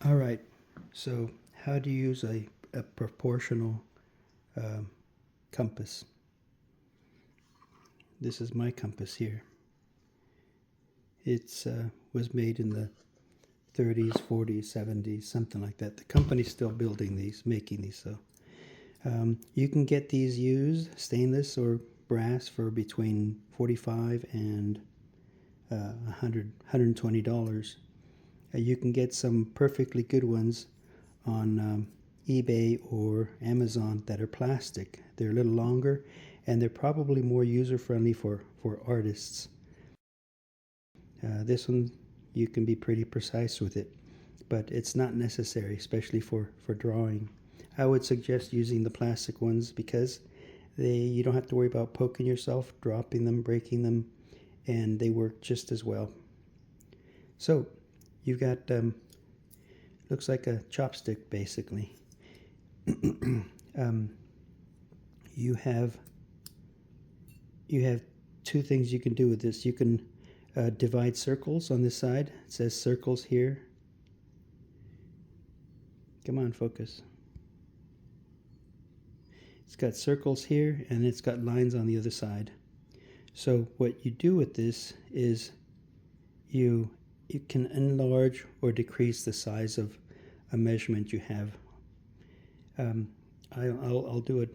All right, so how do you use a proportional um, compass? This is my compass here. It's was made in the 30s, 40s, 70s, something like that. The company's still building these, making these. So you can get these used, stainless or brass, for between 45 and $120. You can get some perfectly good ones on eBay or Amazon that are plastic. They're a little longer and they're probably more user friendly for artists. This one, you can be pretty precise with it, but it's not necessary, especially for drawing. I would suggest using the plastic ones because you don't have to worry about poking yourself, dropping them, breaking them, and they work just as well. So you've got looks like a chopstick basically. um, you have you have two things you can do with this. You can divide circles on this side. It says circles here. Come on, focus. It's got circles here and it's got lines on the other side. So what you do with this is you can enlarge or decrease the size of a measurement you have. I'll do it.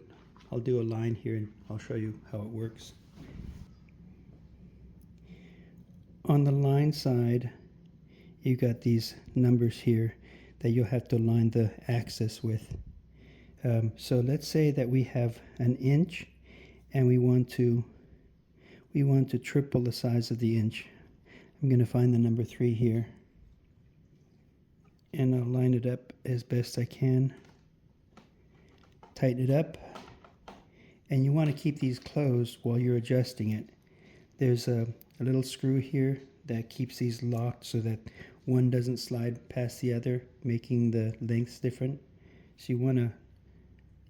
I'll do a line here and I'll show you how it works. On the line side, you got these numbers here that you'll have to line the axis with. So let's say that we have an inch and we want to triple the size of the inch. I'm going to find the number 3 here and I'll line it up as best I can. Tighten it up, and you want to keep these closed while you're adjusting it. There's a little screw here that keeps these locked so that one doesn't slide past the other, making the lengths different. So you want to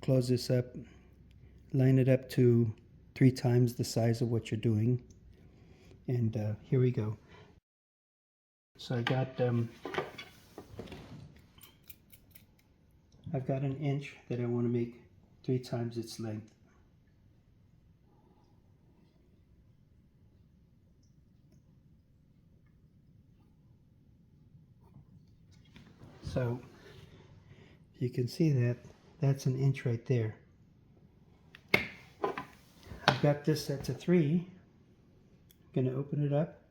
close this up, line it up to 3 times the size of what you're doing, and here we go. So I've got an inch that I want to make 3 times its length. So you can see that that's an inch right there. I've got this set to 3. I'm going to open it up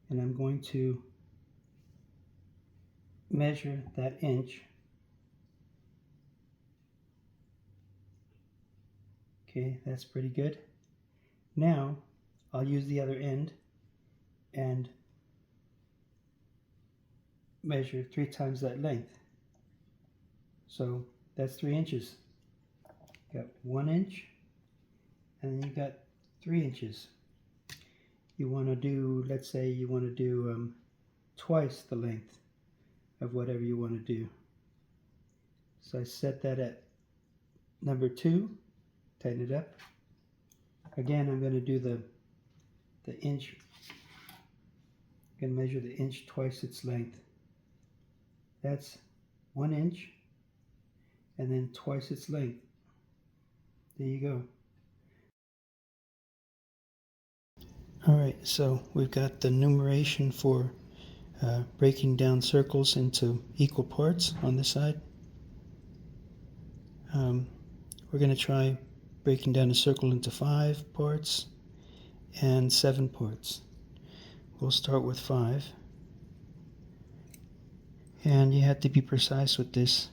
and I'm going to measure that inch. Okay, that's pretty good. Now I'll use the other end and measure 3 times that length. So that's 3 inches. Got 1 inch and then you got 3 inches. You want to do, let's say you want to do twice the length of whatever you want to do. So I set that at number 2, tighten it up. Again, I'm going to do the inch. I'm going to measure the inch twice its length. That's 1 inch and then twice its length. There you go. Alright, so we've got the numeration for breaking down circles into equal parts on this side. We're going to try breaking down a circle into 5 parts and 7 parts. We'll start with 5. And you have to be precise with this.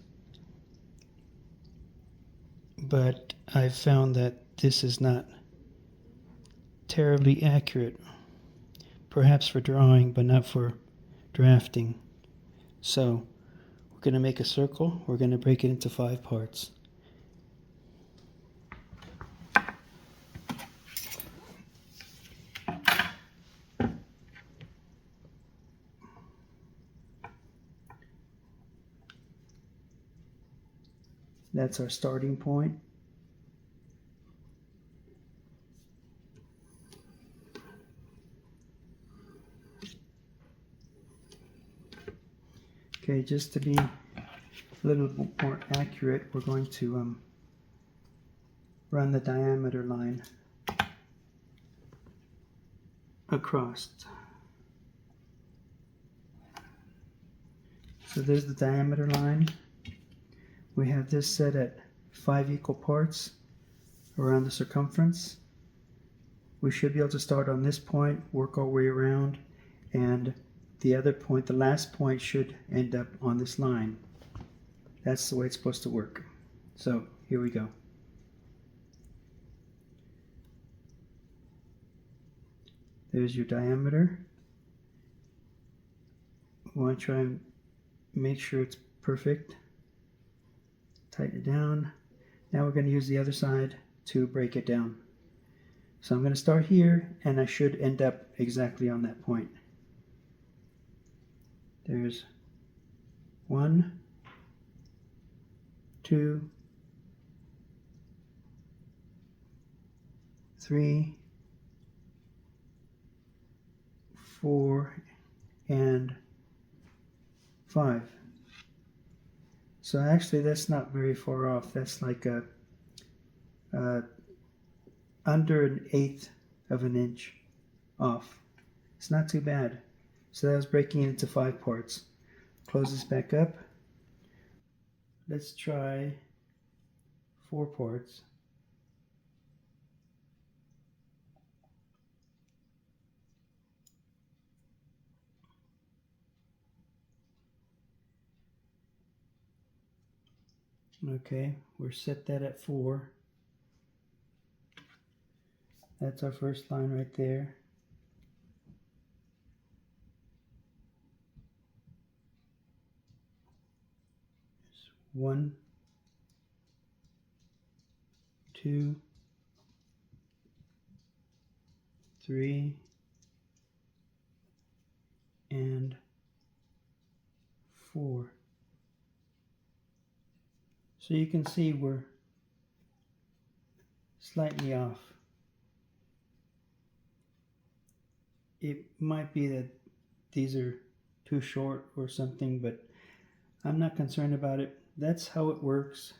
But I've found that this is not terribly accurate. Perhaps for drawing, but not for drafting. So we're going to make a circle. We're going to break it into 5 parts. That's our starting point. Okay, just to be a little more accurate, we're going to run the diameter line across. So there's the diameter line. We have this set at 5 equal parts around the circumference. We should be able to start on this point, work our way around, and the other point, the last point, should end up on this line. That's the way it's supposed to work. So here we go. There's your diameter. We want to try and make sure it's perfect. Tighten it down. Now we're going to use the other side to break it down. So I'm going to start here, and I should end up exactly on that point. There's 1, 2, 3, 4, and 5. So actually that's not very far off. That's like under 1/8 of an inch off. It's not too bad. So that was breaking it into 5 parts. Close this back up. Let's try 4 parts. Okay, we're set that at 4. That's our first line right there. There's 1, 2, 3, and 4. So you can see we're slightly off. It might be that these are too short or something, but I'm not concerned about it. That's how it works.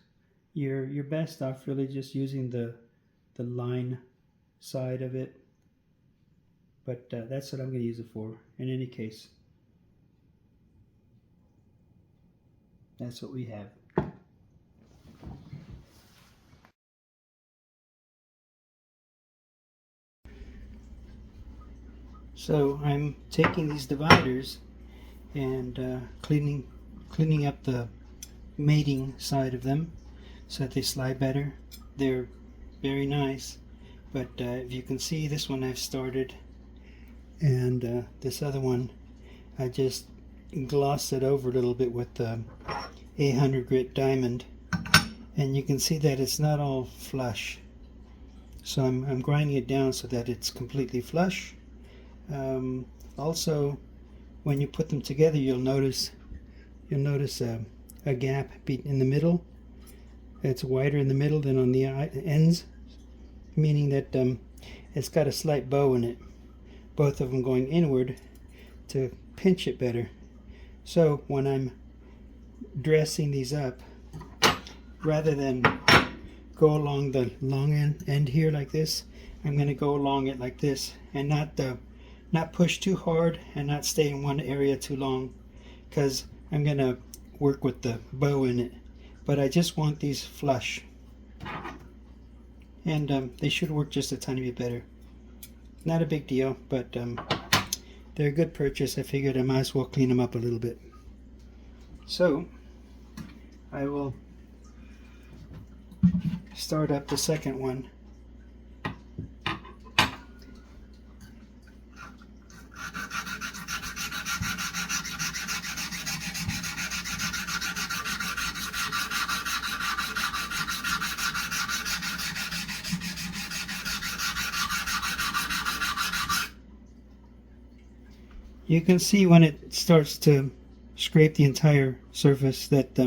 You're best off really just using the line side of it. But that's what I'm going to use it for in any case. That's what we have. So I'm taking these dividers and cleaning up the mating side of them so that they slide better. They're very nice, but if you can see, this one I've started, and this other one I just glossed it over a little bit with the 800 grit diamond, and you can see that it's not all flush. So I'm grinding it down so that it's completely flush. Also, when you put them together, you'll notice a gap in the middle. It's wider in the middle than on the ends, meaning that it's got a slight bow in it, both of them going inward to pinch it better. So when I'm dressing these up, rather than go along the long end here like this, I'm going to go along it like this, and not push too hard and not stay in one area too long, because I'm going to work with the bow in it. But I just want these flush, and they should work just a tiny bit better. Not a big deal, but they're a good purchase. I figured I might as well clean them up a little bit. So I will start up the second one. You can see when it starts to scrape the entire surface that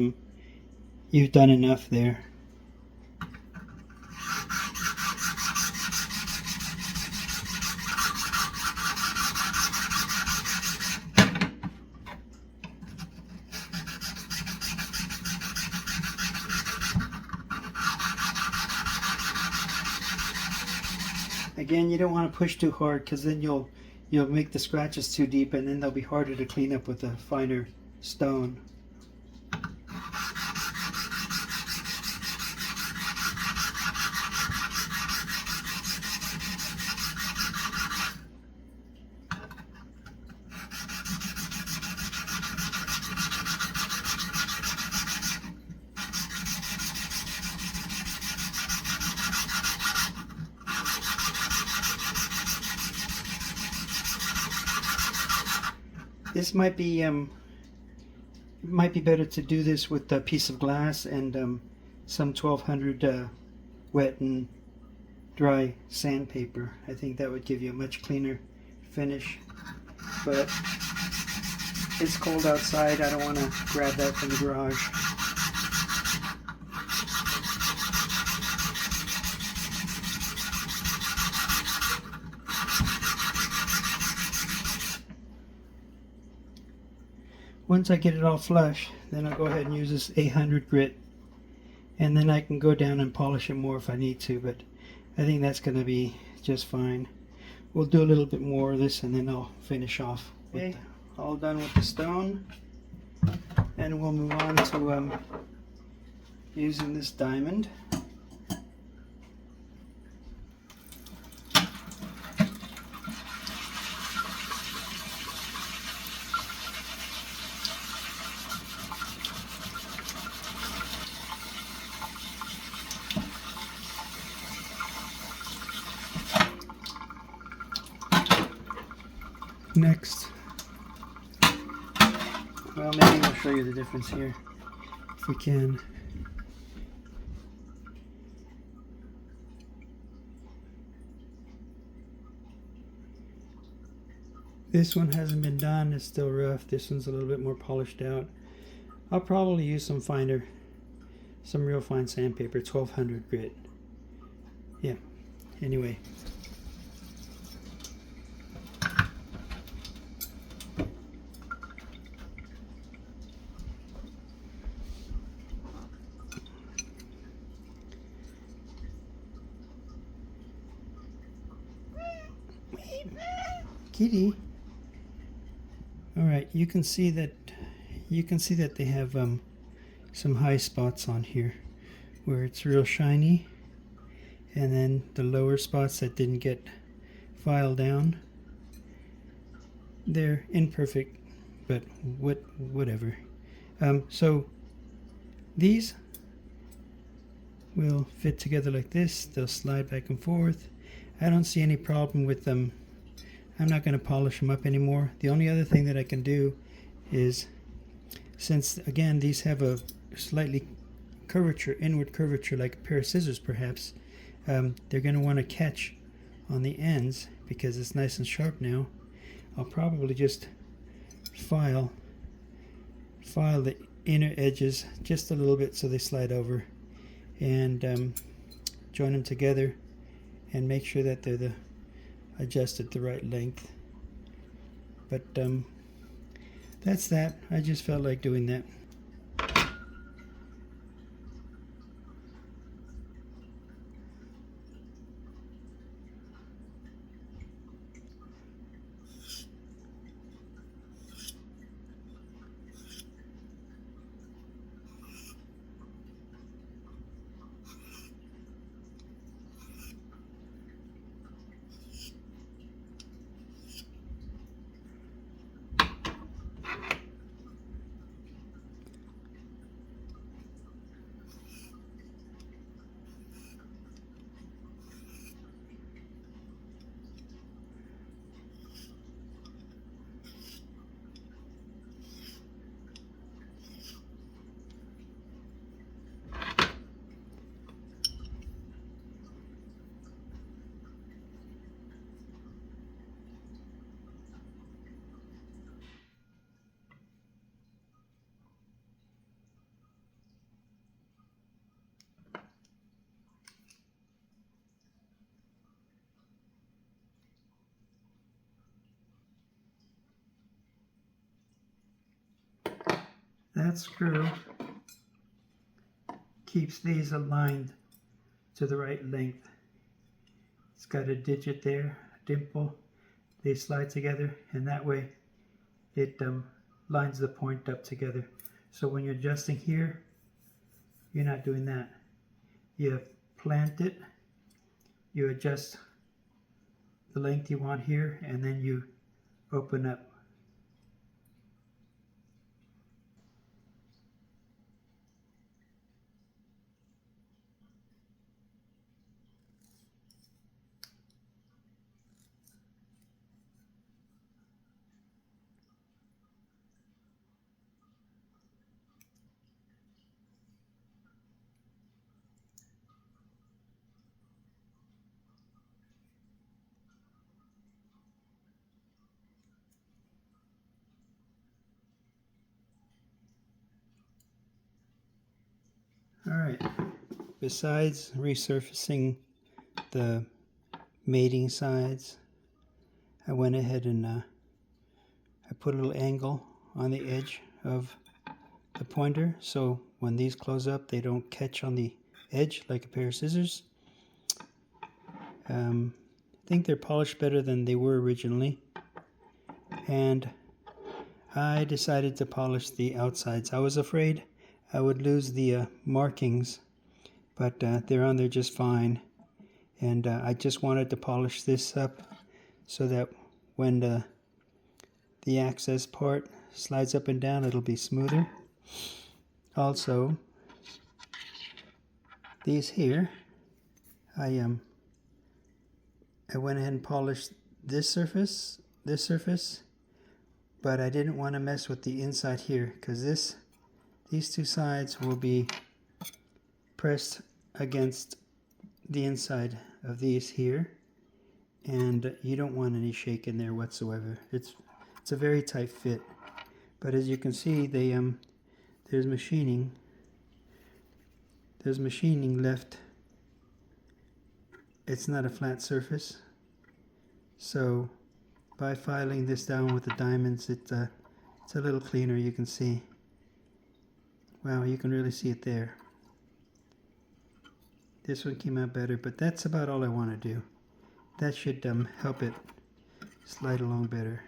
you've done enough there. Again, you don't want to push too hard because then you'll make the scratches too deep, and then they'll be harder to clean up with a finer stone. This might be better to do this with a piece of glass and some 1200 wet and dry sandpaper. I think that would give you a much cleaner finish. But it's cold outside. I don't want to grab that from the garage. Once I get it all flush, then I'll go ahead and use this 800 grit, and then I can go down and polish it more if I need to, but I think that's going to be just fine. We'll do a little bit more of this and then I'll finish off. Okay, all done with the stone, and we'll move on to using this diamond. Next, well, maybe I'll show you the difference here if we can. This one hasn't been done, it's still rough. This one's a little bit more polished out. I'll probably use some real fine sandpaper, 1200 grit. Yeah, anyway. Kitty. All right, you can see that they have some high spots on here where it's real shiny, and then the lower spots that didn't get filed down, they're imperfect, but whatever. So these will fit together like this. They'll slide back and forth. I don't see any problem with them. I'm not going to polish them up anymore. The only other thing that I can do is, since again these have a slightly inward curvature like a pair of scissors perhaps, they're going to want to catch on the ends because it's nice and sharp now. I'll probably just file the inner edges just a little bit so they slide over, and join them together and make sure that they're adjusted the right length. But that's that. I just felt like doing that. That screw keeps these aligned to the right length. It's got a digit there, a dimple. They slide together, and that way it lines the point up together. So when you're adjusting here, you're not doing that. You plant it, you adjust the length you want here, and then you open up. Alright, besides resurfacing the mating sides, I went ahead and I put a little angle on the edge of the pointer, so when these close up they don't catch on the edge like a pair of scissors. I think they're polished better than they were originally, and I decided to polish the outsides. I was afraid I would lose the markings, but they're on there just fine, and I just wanted to polish this up so that when the access part slides up and down, it'll be smoother. Also, these here, I went ahead and polished this surface, but I didn't want to mess with the inside here, because these two sides will be pressed against the inside of these here, and you don't want any shake in there whatsoever. It's a very tight fit, but as you can see, there's machining left. It's not a flat surface, so by filing this down with the diamonds, it's a little cleaner. You can see, wow, you can really see it there. This one came out better, but that's about all I want to do. That should help it slide along better.